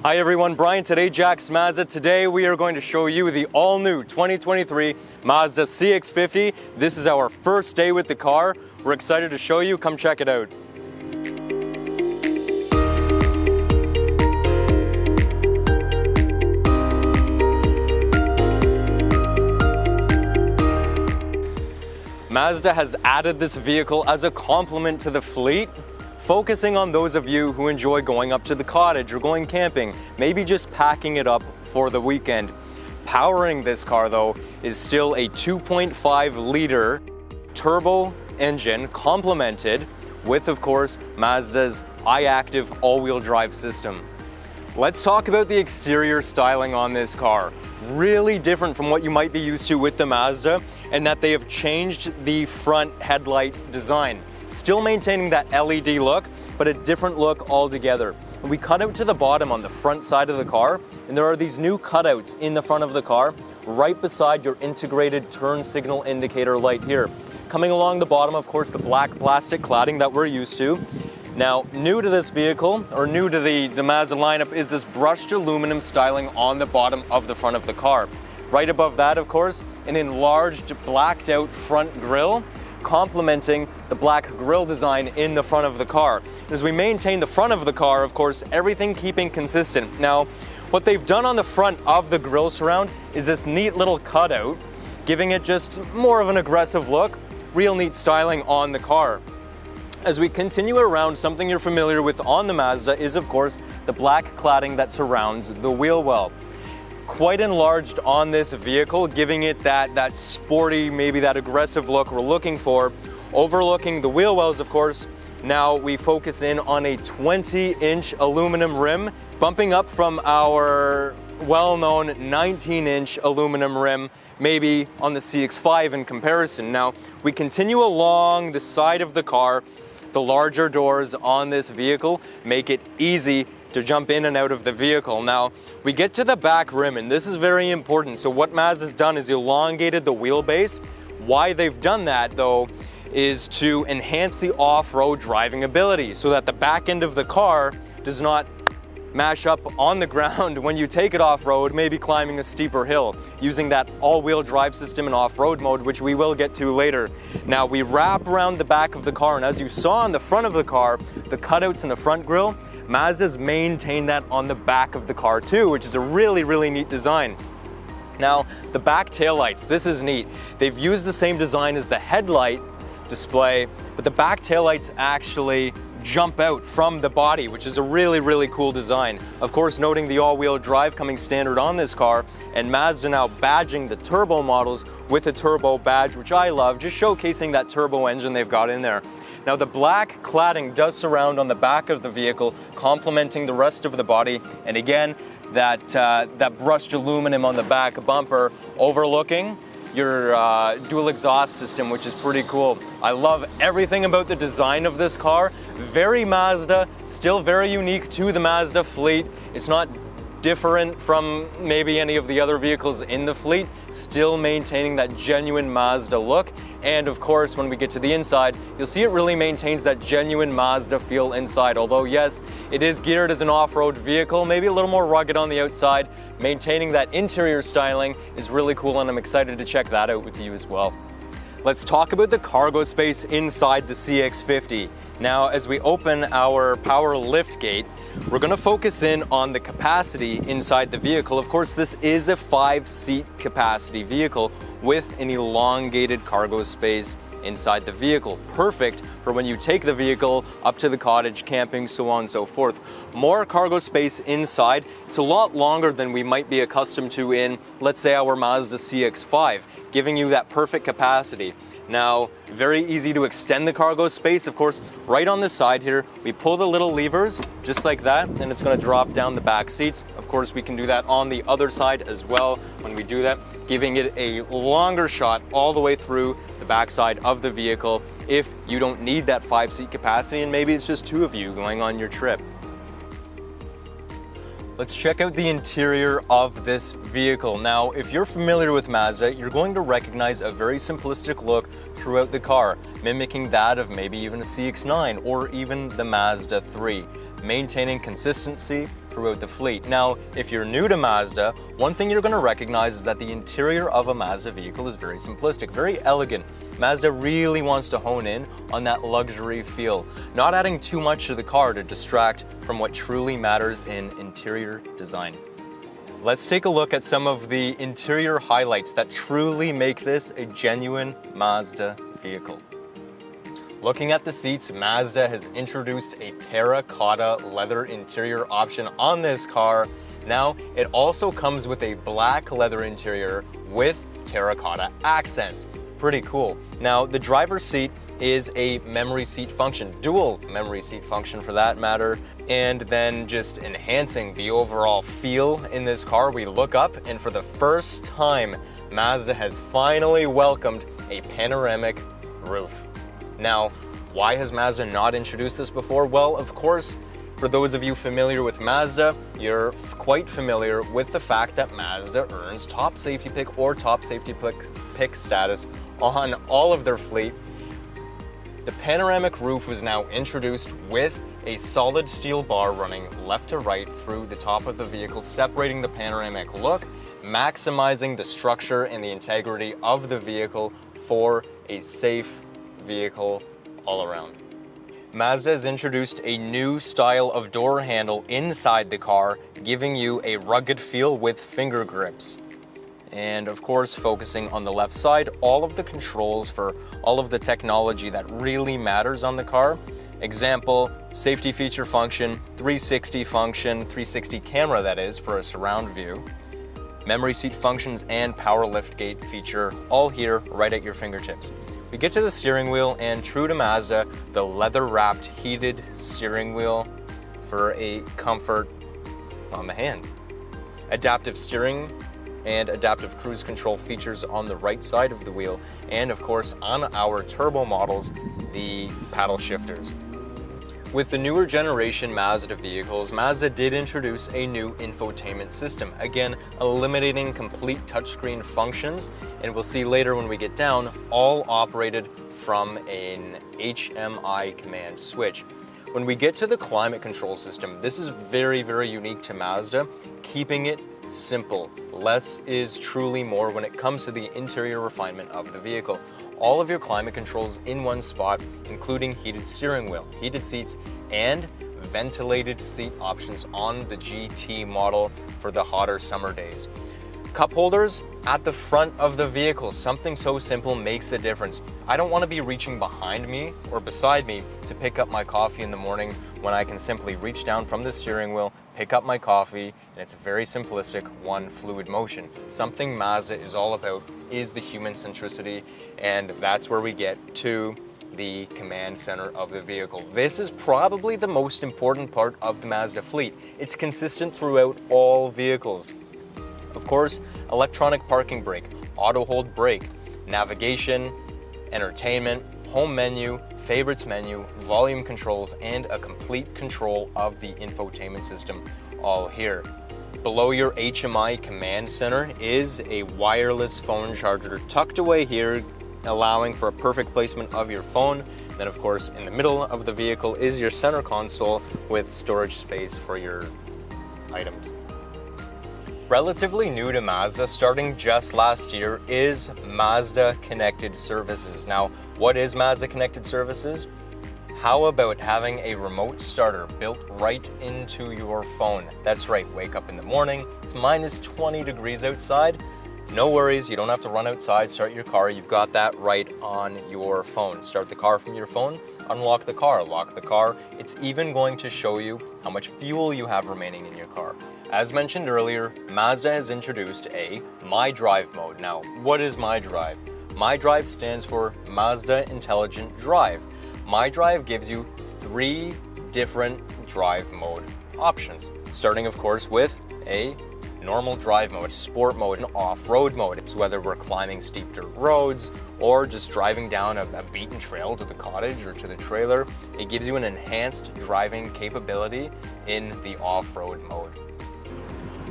Hi everyone, Bryant at Ajax Mazda. Today we are going to show you the all-new 2023 Mazda CX-50. This is our first day with the car. We're excited to show you. Come check it out. Mazda has added this vehicle as a complement to the fleet, focusing on those of you who enjoy going up to the cottage or going camping, maybe just packing it up for the weekend. Powering this car though is still a 2.5 liter turbo engine complemented with, of course, Mazda's iActive all-wheel drive system. Let's talk about the exterior styling on this car. Really different from what you might be used to with the Mazda, and that they have changed the front headlight design. Still maintaining that LED look, but a different look altogether. And we cut out to the bottom on the front side of the car, and there are these new cutouts in the front of the car, right beside your integrated turn signal indicator light here. Coming along the bottom, of course, the black plastic cladding that we're used to. Now, new to this vehicle, or new to the Mazda lineup, is this brushed aluminum styling on the bottom of the front of the car. Right above that, of course, an enlarged blacked out front grille, complementing the black grille design in the front of the car. As we maintain the front of the car, of course, everything keeping consistent. Now, what they've done on the front of the grille surround is this neat little cutout, giving it just more of an aggressive look. Real neat styling on the car. As we continue around, something you're familiar with on the Mazda is, of course, the black cladding that surrounds the wheel well. Quite enlarged on this vehicle, giving it that sporty, maybe that aggressive look we're looking for. Overlooking the wheel wells, of course, now we focus in on a 20-inch aluminum rim, bumping up from our well-known 19-inch aluminum rim, maybe on the CX-5 in comparison. Now, we continue along the side of the car. The larger doors on this vehicle make it easy to jump in and out of the vehicle. Now, we get to the back rim, and this is very important. So what Mazda's done is elongated the wheelbase. Why they've done that, though, is to enhance the off-road driving ability so that the back end of the car does not mash up on the ground when you take it off-road, maybe climbing a steeper hill, using that all-wheel drive system in off-road mode, which we will get to later. Now, we wrap around the back of the car, and as you saw on the front of the car, the cutouts in the front grille, Mazda's maintained that on the back of the car too, which is a really, really neat design. Now, the back taillights, this is neat. They've used the same design as the headlight display, but the back taillights actually jump out from the body, which is a really, really cool design. Of course, noting the all-wheel drive coming standard on this car, and Mazda now badging the turbo models with a turbo badge, which I love, just showcasing that turbo engine they've got in there. Now, the black cladding does surround on the back of the vehicle, complementing the rest of the body, and again, that brushed aluminum on the back bumper overlooking your dual exhaust system, which is pretty cool. I love everything about the design of this car. Very Mazda, still very unique to the Mazda fleet. It's not different from maybe any of the other vehicles in the fleet, still maintaining that genuine Mazda look. And of course, when we get to the inside, you'll see it really maintains that genuine Mazda feel inside. Although yes, it is geared as an off-road vehicle, maybe a little more rugged on the outside, maintaining that interior styling is really cool, and I'm excited to check that out with you as well. Let's talk about the cargo space inside the CX-50. Now, as we open our power lift gate, we're going to focus in on the capacity inside the vehicle. Of course, this is a 5-seat capacity vehicle with an elongated cargo space inside the vehicle. Perfect for when you take the vehicle up to the cottage, camping, so on and so forth. More cargo space inside. It's a lot longer than we might be accustomed to in, let's say, our Mazda CX-5, giving you that perfect capacity. Now, very easy to extend the cargo space. Of course, right on the side here, we pull the little levers just like that, and it's going to drop down the back seats. Of course, we can do that on the other side as well when we do that, giving it a longer shot all the way through the backside of the vehicle if you don't need that 5-seat capacity and maybe it's just 2 of you going on your trip. Let's check out the interior of this vehicle. Now, if you're familiar with Mazda, you're going to recognize a very simplistic look throughout the car, mimicking that of maybe even a CX-9 or even the Mazda 3. maintaining consistency throughout the fleet. Now, if you're new to Mazda, one thing you're going to recognize is that the interior of a Mazda vehicle is very simplistic, very elegant. Mazda really wants to hone in on that luxury feel, not adding too much to the car to distract from what truly matters in interior design. Let's take a look at some of the interior highlights that truly make this a genuine Mazda vehicle. Looking at the seats, Mazda has introduced a terracotta leather interior option on this car. Now, it also comes with a black leather interior with terracotta accents. Pretty cool. Now, the driver's seat is a memory seat function, dual memory seat function for that matter, and then just enhancing the overall feel in this car. We look up, and for the first time, Mazda has finally welcomed a panoramic roof. Now, why has Mazda not introduced this before? Well, of course, for those of you familiar with Mazda, you're quite familiar with the fact that Mazda earns top safety pick or top safety pick status on all of their fleet. The panoramic roof was now introduced with a solid steel bar running left to right through the top of the vehicle, separating the panoramic look, maximizing the structure and the integrity of the vehicle for a safe vehicle all around. Mazda has introduced a new style of door handle inside the car, giving you a rugged feel with finger grips. And of course, focusing on the left side, all of the controls for all of the technology that really matters on the car. Example, safety feature function, 360 function, 360 camera that is, for a surround view. Memory seat functions and power lift gate feature, all here right at your fingertips. We get to the steering wheel, and true to Mazda, the leather-wrapped heated steering wheel for a comfort on the hands. Adaptive steering and adaptive cruise control features on the right side of the wheel, and of course on our turbo models, the paddle shifters. With the newer generation Mazda vehicles, Mazda did introduce a new infotainment system, again eliminating complete touchscreen functions, and we'll see later when we get down, all operated from an HMI command switch. When we get to the climate control system, this is very, very unique to Mazda, keeping it simple. Less is truly more when it comes to the interior refinement of the vehicle. All of your climate controls in one spot, including heated steering wheel, heated seats, and ventilated seat options on the GT model for the hotter summer days. Cup holders at the front of the vehicle. Something so simple makes a difference. I don't want to be reaching behind me or beside me to pick up my coffee in the morning when I can simply reach down from the steering wheel, pick up my coffee, and it's a very simplistic one fluid motion. Something Mazda is all about is the human centricity, and that's where we get to the command center of the vehicle. This is probably the most important part of the Mazda fleet. It's consistent throughout all vehicles. Of course, electronic parking brake, auto hold brake, navigation, entertainment, home menu, favorites menu, volume controls, and a complete control of the infotainment system, all here. Below your HMI command center is a wireless phone charger tucked away here, allowing for a perfect placement of your phone. Then of course, in the middle of the vehicle is your center console with storage space for your items. Relatively new to Mazda, starting just last year, is Mazda Connected Services. Now, what is Mazda Connected Services? How about having a remote starter built right into your phone? That's right, wake up in the morning, it's minus 20 degrees outside. No worries, you don't have to run outside, start your car, you've got that right on your phone. Start the car from your phone, unlock the car, lock the car. It's even going to show you how much fuel you have remaining in your car. As mentioned earlier, Mazda has introduced a My Drive mode. Now, what is My Drive? My Drive stands for Mazda Intelligent Drive. My Drive gives you 3 different drive mode options, starting of course with a normal drive mode, sport mode, and off-road mode. So whether we're climbing steep dirt roads or just driving down a beaten trail to the cottage or to the trailer, it gives you an enhanced driving capability in the off-road mode.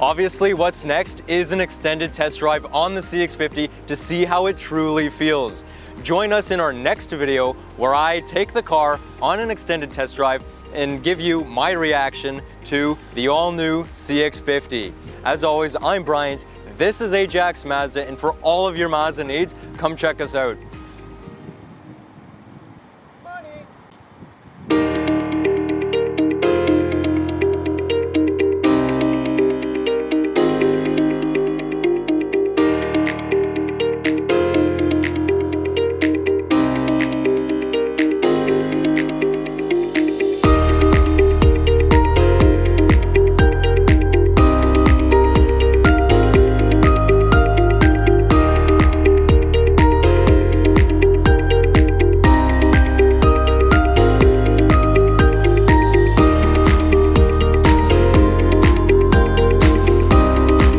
Obviously, what's next is an extended test drive on the CX-50 to see how it truly feels. Join us in our next video where I take the car on an extended test drive and give you my reaction to the all-new CX-50. As always, I'm Bryant, this is Ajax Mazda, and for all of your Mazda needs, come check us out.